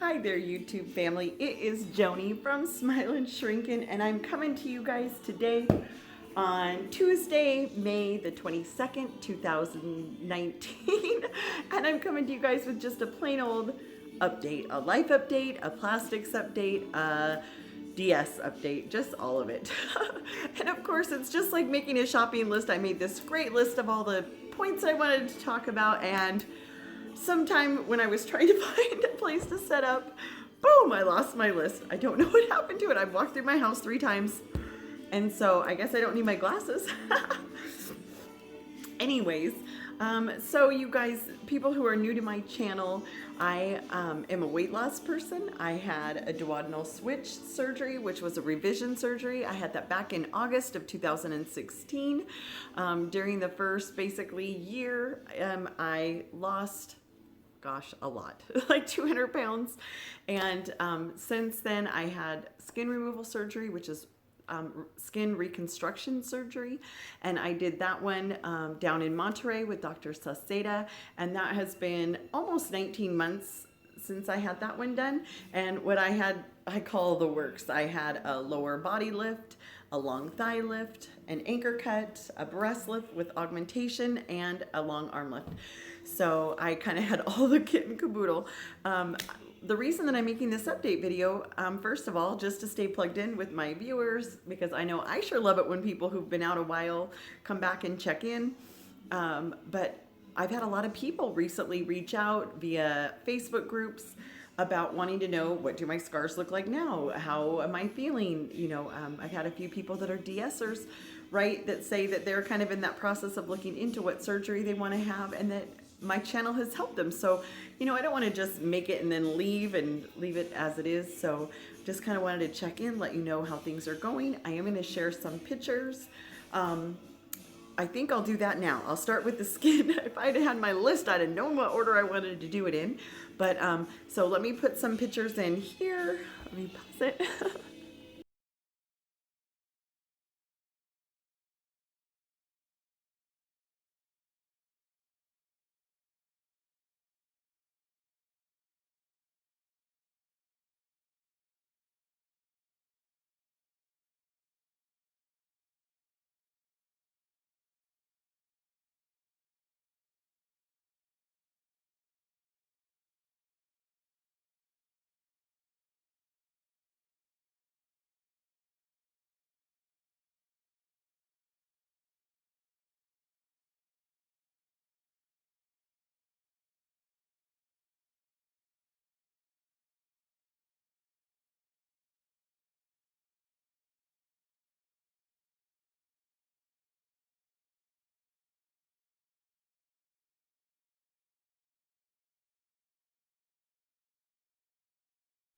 Hi there, YouTube family. It is Joni from Smilin' Shrinkin', and I'm coming to you guys today on Tuesday, May the 22nd, 2019. And I'm coming to you guys with just a plain old update, a life update, a plastics update, a DS update, just all of it. And of course, it's just like making a shopping list. I made this great list of all the points I wanted to talk about, and sometime when I was trying to find a place to set up, boom, I lost my list. I don't know what happened to it. I've walked through my house 3 times, and so I guess I don't need my glasses. Anyways, so you guys, people who are new to my channel, I am a weight loss person. I had a duodenal switch surgery, which was a revision surgery. I had that back in August of 2016. During the first basically year, I lost, gosh, a lot, like 200 pounds. And since then I had skin removal surgery, which is skin reconstruction surgery. And I did that one down in Monterey with Dr. Saceda. And that has been almost 19 months since I had that one done. And what I had, I call the works. I had a lower body lift, a long thigh lift, an anchor cut, a breast lift with augmentation, and a long arm lift. So I kind of had all the kit and caboodle. The reason that I'm making this update video, first of all, just to stay plugged in with my viewers, because I know I sure love it when people who've been out a while come back and check in. But I've had a lot of people recently reach out via Facebook groups about wanting to know, what do my scars look like now? How am I feeling? You know, I've had a few people that are DSers, right, that say that they're kind of in that process of looking into what surgery they want to have, and that my channel has helped them. So, you know, I don't want to just make it and then leave it as it is. So just kind of wanted to check in, let you know how things are going. I am going to share some pictures. I think I'll do that now. I'll start with the skin. If I'd had my list, I'd have known what order I wanted to do it in. But so let me put some pictures in here. Let me pause it.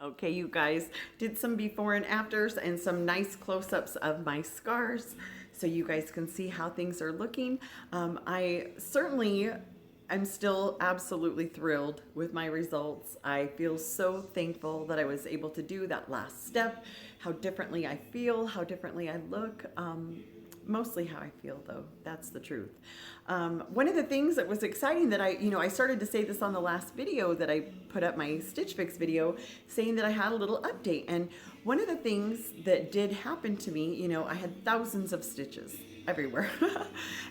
Okay, you guys, did some before and afters and some nice close-ups of my scars so you guys can see how things are looking. I certainly am still absolutely thrilled with my results. I feel so thankful that I was able to do that last step, how differently I feel, how differently I look. Mostly how I feel, though. That's the truth. One of the things that was exciting that I started to say this on the last video that I put up, my Stitch Fix video, saying that I had a little update. And one of the things that did happen to me, I had thousands of stitches everywhere.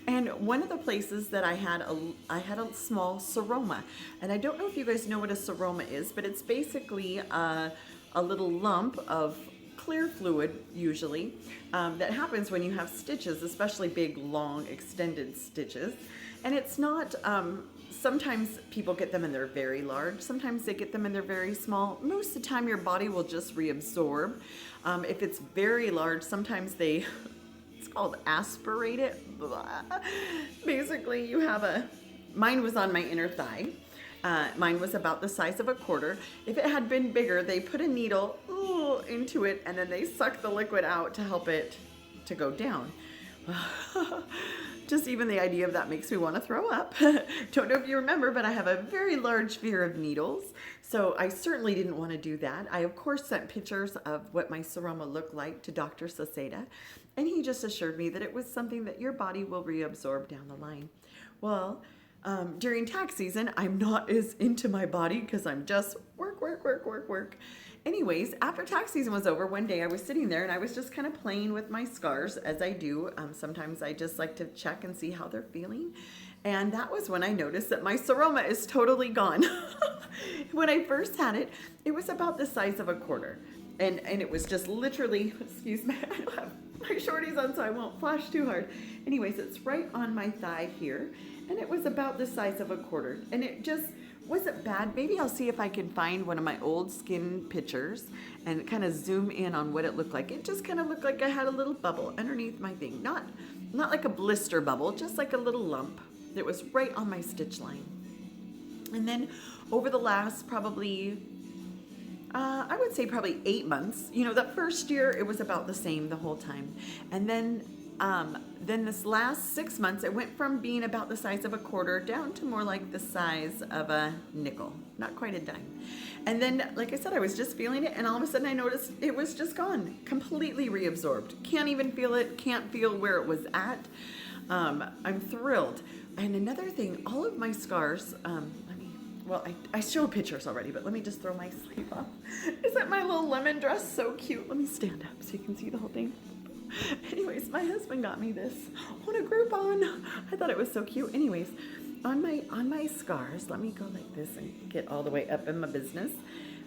And one of the places that I had a small seroma. And I don't know if you guys know what a seroma is, but it's basically a little lump of clear fluid, usually, that happens when you have stitches, especially big, long, extended stitches. And it's not, sometimes people get them and they're very large. Sometimes they get them and they're very small. Most of the time your body will just reabsorb. If it's very large, sometimes they, it's called aspirate it. Blah. Basically, you have mine was on my inner thigh. Mine was about the size of a quarter. If it had been bigger, they put a needle into it and then they suck the liquid out to help it to go down. Just even the idea of that makes me want to throw up. Don't know if you remember, but I have a very large fear of needles. So I certainly didn't want to do that. I, of course, sent pictures of what my seroma looked like to Dr. Saceda, and he just assured me that it was something that your body will reabsorb down the line. Well, During tax season, I'm not as into my body because I'm just work, work, work, work, work. Anyways, after tax season was over, one day I was sitting there and I was just kind of playing with my scars as I do. Sometimes I just like to check and see how they're feeling. And that was when I noticed that my seroma is totally gone. When I first had it, it was about the size of a quarter. And it was just literally, excuse me, I don't have my shorties on so I won't flash too hard. Anyways, it's right on my thigh here. And it was about the size of a quarter. And it just wasn't bad. Maybe I'll see if I can find one of my old skin pictures and kind of zoom in on what it looked like. It just kind of looked like I had a little bubble underneath my thing. Not like a blister bubble, just like a little lump that was right on my stitch line. And then over the last probably, I would say probably 8 months, that first year it was about the same the whole time. And then this last 6 months, it went from being about the size of a quarter down to more like the size of a nickel, not quite a dime. And then, like I said, I was just feeling it, and all of a sudden I noticed it was just gone, completely reabsorbed. Can't even feel it, can't feel where it was at. I'm thrilled. And another thing, all of my scars, I showed pictures already, but let me just throw my sleeve off. Isn't my little lemon dress so cute? Let me stand up so you can see the whole thing. Anyways, my husband got me this on a Groupon. I thought it was so cute. Anyways, on my scars, let me go like this and get all the way up in my business.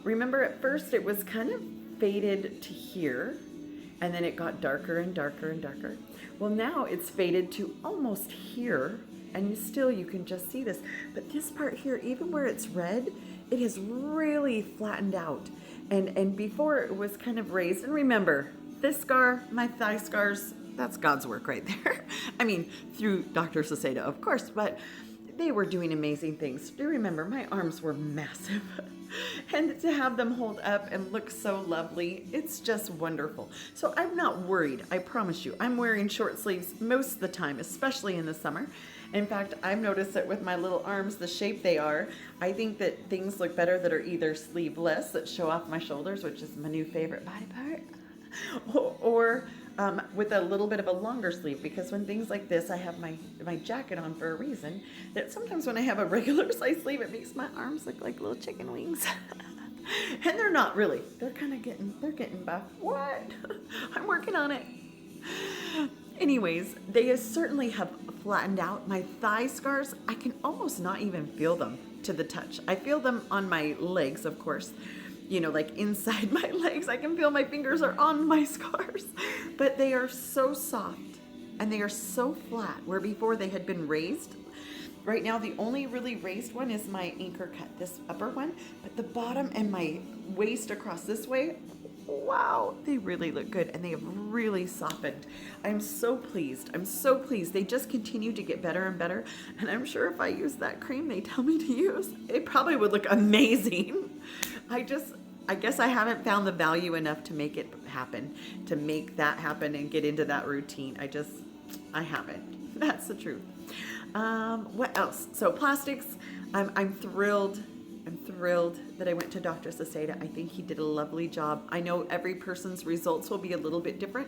Remember, at first it was kind of faded to here, and then it got darker and darker and darker. Well, now it's faded to almost here, and still you can just see this. But this part here, even where it's red, it has really flattened out. And before it was kind of raised. And remember, this scar, my thigh scars, that's God's work right there. I mean, through Dr. Saseda, of course, but they were doing amazing things. Do remember, my arms were massive. And to have them hold up and look so lovely, it's just wonderful. So I'm not worried, I promise you. I'm wearing short sleeves most of the time, especially in the summer. In fact, I've noticed that with my little arms, the shape they are, I think that things look better that are either sleeveless, that show off my shoulders, which is my new favorite body part, or with a little bit of a longer sleeve, because when things like this, I have my jacket on for a reason, that sometimes when I have a regular size sleeve, it makes my arms look like little chicken wings. And they're not really. They're getting buff. What? I'm working on it. Anyways, they certainly have flattened out. My thigh scars, I can almost not even feel them to the touch. I feel them on my legs, of course. Like inside my legs, I can feel my fingers are on my scars. But they are so soft and they are so flat, where before they had been raised. Right now, the only really raised one is my anchor cut, this upper one. But the bottom and my waist across this way, wow, they really look good, and they have really softened. I'm so pleased. I'm so pleased. They just continue to get better and better. And I'm sure if I use that cream they tell me to use, it probably would look amazing. I guess I haven't found the value enough to make it happen, to make that happen and get into that routine. I haven't. That's the truth. What else? So plastics, I'm thrilled. I'm thrilled that I went to Dr. Saseda. I think he did a lovely job. I know every person's results will be a little bit different,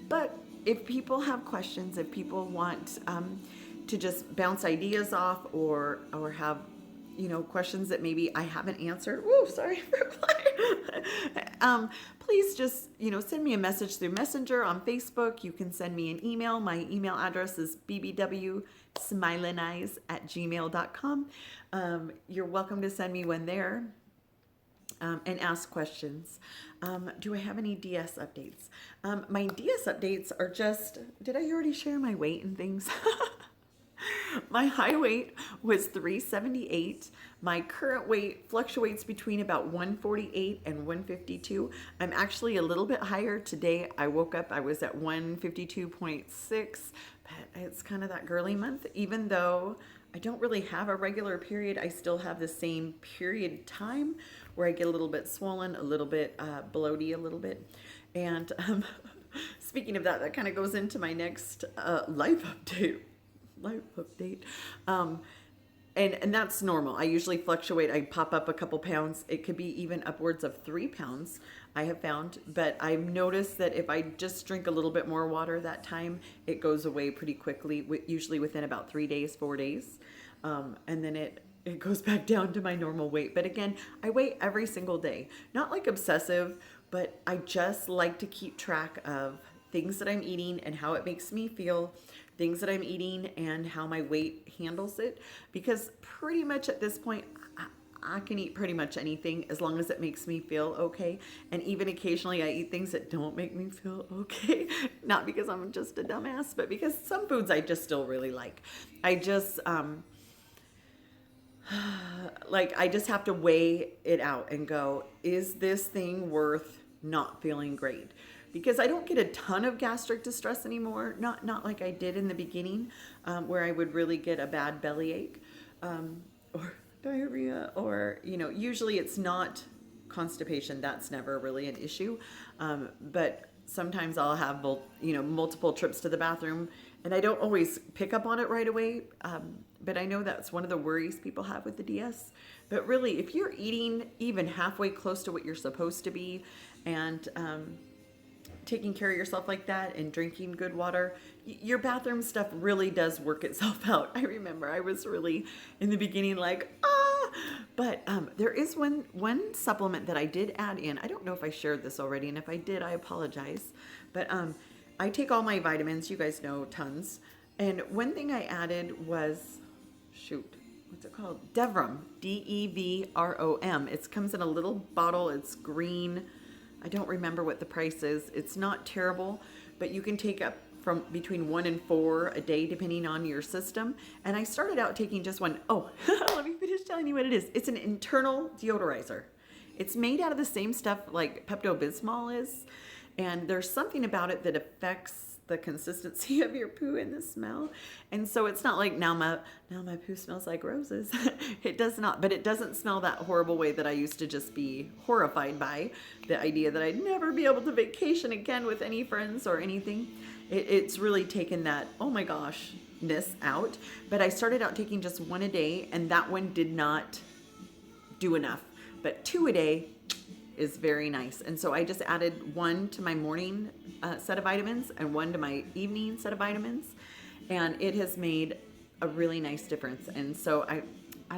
but if people have questions, if people want to just bounce ideas off or have questions that maybe I haven't answered. Woo, sorry for playing. Please just, send me a message through Messenger on Facebook. You can send me an email. My email address is bbwsmilingeyes@gmail.com. You're welcome to send me one there and ask questions. Do I have any DS updates? My DS updates are just, did I already share my weight and things? My high weight was 378. My current weight fluctuates between about 148 and 152. I'm actually a little bit higher today. I woke up, I was at 152.6, but it's kind of that girly month. Even though I don't really have a regular period, I still have the same period time where I get a little bit swollen, a little bit bloaty, a little bit. And speaking of that, that kind of goes into my next life update. And that's normal. I usually fluctuate. I pop up a couple pounds. It could be even upwards of 3 pounds, I have found. But I've noticed that if I just drink a little bit more water that time, it goes away pretty quickly, usually within about 3 days, 4 days. And then it goes back down to my normal weight. But again, I weigh every single day. Not like obsessive, but I just like to keep track of things that I'm eating and how it makes me feel, things that I'm eating and how my weight handles it. Because pretty much at this point, I can eat pretty much anything as long as it makes me feel okay. And even occasionally I eat things that don't make me feel okay. Not because I'm just a dumbass, but because some foods I just still really like. I just, like, I just have to weigh it out and go, is this thing worth not feeling great? Because I don't get a ton of gastric distress anymore. Not like I did in the beginning, where I would really get a bad bellyache, or diarrhea, or, usually it's not constipation. That's never really an issue. But sometimes I'll have, multiple trips to the bathroom, and I don't always pick up on it right away. But I know that's one of the worries people have with the DS. But really, if you're eating even halfway close to what you're supposed to be, and taking care of yourself like that and drinking good water, your bathroom stuff really does work itself out. I remember I was really in the beginning like, but there is one supplement that I did add in. I don't know if I shared this already, and if I did, I apologize. But I take all my vitamins, you guys know, tons. And one thing I added was, what's it called? Devrum, Devrom. It comes in a little bottle. It's green. I don't remember what the price is. It's not terrible, but you can take up from between 1 and 4 a day, depending on your system. And I started out taking just one. Oh, let me finish telling you what it is. It's an internal deodorizer. It's made out of the same stuff like Pepto-Bismol is. And there's something about it that affects the consistency of your poo and the smell. And so it's not like now my poo smells like roses. It does not, but it doesn't smell that horrible way that I used to just be horrified by the idea that I'd never be able to vacation again with any friends or anything. It's really taken that, oh my gosh-ness out. But I started out taking just one a day, and that one did not do enough. But 2 a day is very nice. And so I just added 1 to my morning set of vitamins and 1 to my evening set of vitamins. And it has made a really nice difference. And so I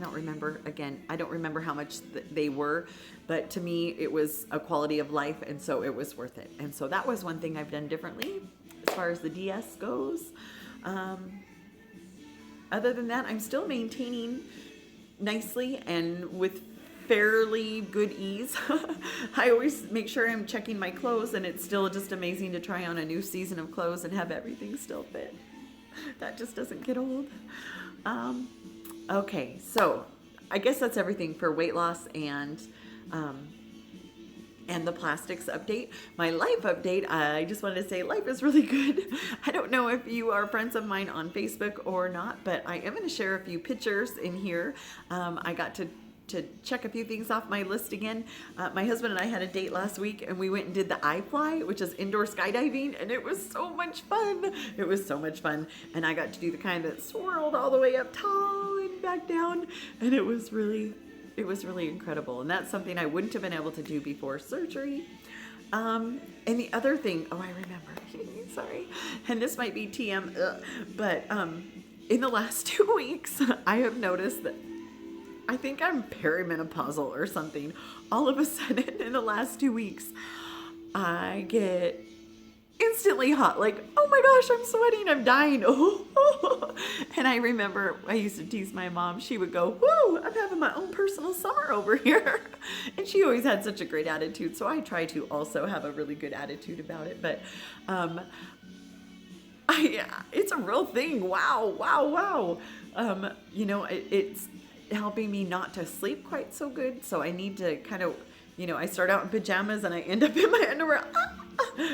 don't remember how much they were, but to me it was a quality of life, and so it was worth it. And so that was one thing I've done differently as far as the DS goes. Other than that, I'm still maintaining nicely and with fairly good ease. I always make sure I'm checking my clothes, and it's still just amazing to try on a new season of clothes and have everything still fit. That just doesn't get old. Okay, so I guess that's everything for weight loss and the plastics update. My life update, I just wanted to say life is really good. I don't know if you are friends of mine on Facebook or not, but I am going to share a few pictures in here. I got to check a few things off my list again. My husband and I had a date last week, and we went and did the iFly, which is indoor skydiving, and it was so much fun. It was so much fun. And I got to do the kind that swirled all the way up tall and back down, and it was really incredible. And that's something I wouldn't have been able to do before surgery. And the other thing, I remember, sorry, and this might be TM, but in the last 2 weeks, I have noticed that I think I'm perimenopausal or something. All of a sudden, in the last 2 weeks, I get instantly hot. Like, oh my gosh, I'm sweating, I'm dying. Oh. And I remember I used to tease my mom. She would go, woo, I'm having my own personal summer over here. And she always had such a great attitude. So I try to also have a really good attitude about it. But it's a real thing. Wow. It's helping me not to sleep quite so good. So I need to kind of, I start out in pajamas and I end up in my underwear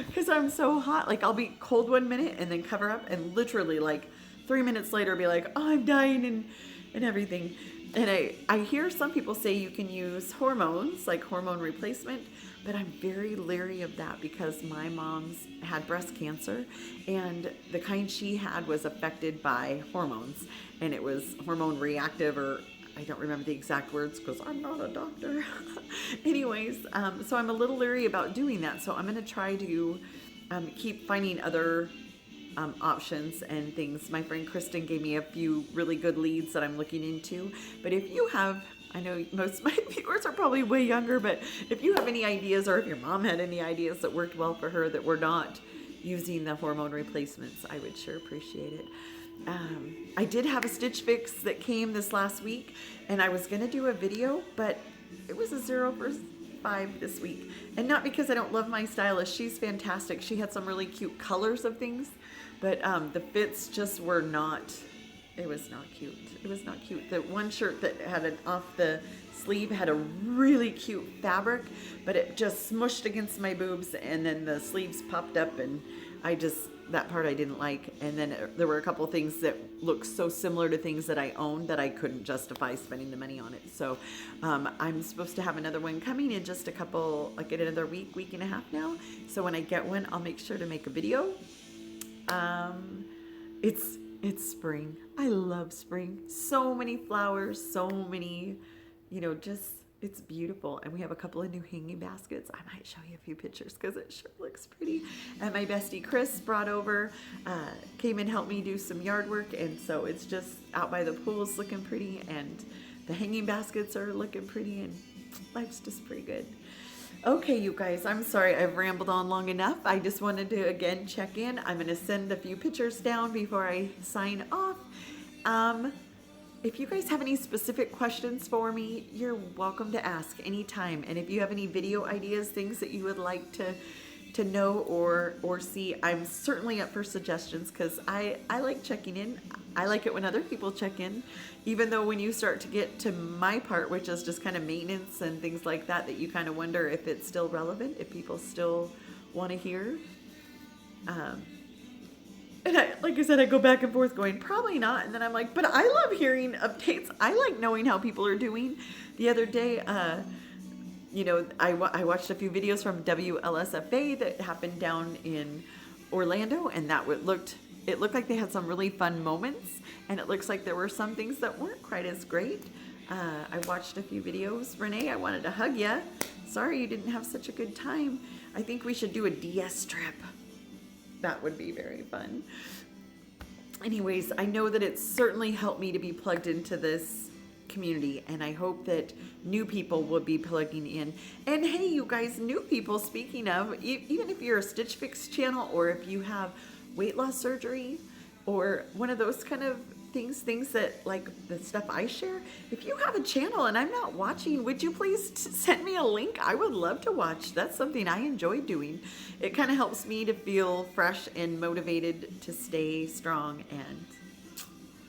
because I'm so hot. Like, I'll be cold 1 minute and then cover up, and literally like 3 minutes later be like, oh, I'm dying and everything. And I hear some people say you can use hormones, like hormone replacement, but I'm very leery of that because my mom's had breast cancer, and the kind she had was affected by hormones, and it was hormone reactive, or I don't remember the exact words because I'm not a doctor. Anyways, so I'm a little leery about doing that. So I'm going to try to keep finding other options and things. My friend Kristen gave me a few really good leads that I'm looking into. But if you have, I know most of my viewers are probably way younger, but if you have any ideas, or if your mom had any ideas that worked well for her that were not using the hormone replacements, I would sure appreciate it. I did have a Stitch Fix that came this last week, and I was going to do a video, but it was a 0 for 5 this week. And not because I don't love my stylist. She's fantastic. She had some really cute colors of things, but the fits just were not, it was not cute. It was not cute. The one shirt that had an off the sleeve had a really cute fabric, but it just smushed against my boobs, and then the sleeves popped up, and that part I didn't like. And then there were a couple things that looked so similar to things that I owned that I couldn't justify spending the money on it. So I'm supposed to have another one coming in just like in another week and a half now. So when I get one, I'll make sure to make a video. It's spring. I love spring. So many flowers, so many, it's beautiful. And we have a couple of new hanging baskets. I might show you a few pictures because it sure looks pretty. And my bestie Chris came and helped me do some yard work. And so it's just out by the pools looking pretty, and the hanging baskets are looking pretty, and life's just pretty good. Okay, you guys, I'm sorry I've rambled on long enough. I just wanted to, again, check in. I'm going to send a few pictures down before I sign off. If you guys have any specific questions for me, you're welcome to ask anytime. And if you have any video ideas, things that you would like to know or see, I'm certainly up for suggestions, because I like checking in. I like it when other people check in, even though when you start to get to my part, which is just kind of maintenance and things like that, that you kind of wonder if it's still relevant, if people still want to hear. And like I said, I go back and forth going, probably not. And then I'm like, but I love hearing updates. I like knowing how people are doing. The other day, I watched a few videos from WLSFA that happened down in Orlando, and it looked like they had some really fun moments, and it looks like there were some things that weren't quite as great. I watched a few videos. Renee, I wanted to hug you. Sorry you didn't have such a good time. I think we should do a DS trip. That would be very fun. Anyways, I know that it's certainly helped me to be plugged into this community, and I hope that new people will be plugging in. And hey, you guys, new people, speaking of, even if you're a Stitch Fix channel, or if you have weight loss surgery, or one of those kind of things that, like the stuff I share, if you have a channel and I'm not watching, would you please send me a link? I would love to watch. That's something I enjoy doing. It kind of helps me to feel fresh and motivated to stay strong, and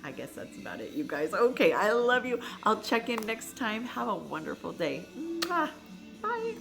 I guess that's about it, you guys. Okay, I love you. I'll check in next time. Have a wonderful day. Mwah. Bye.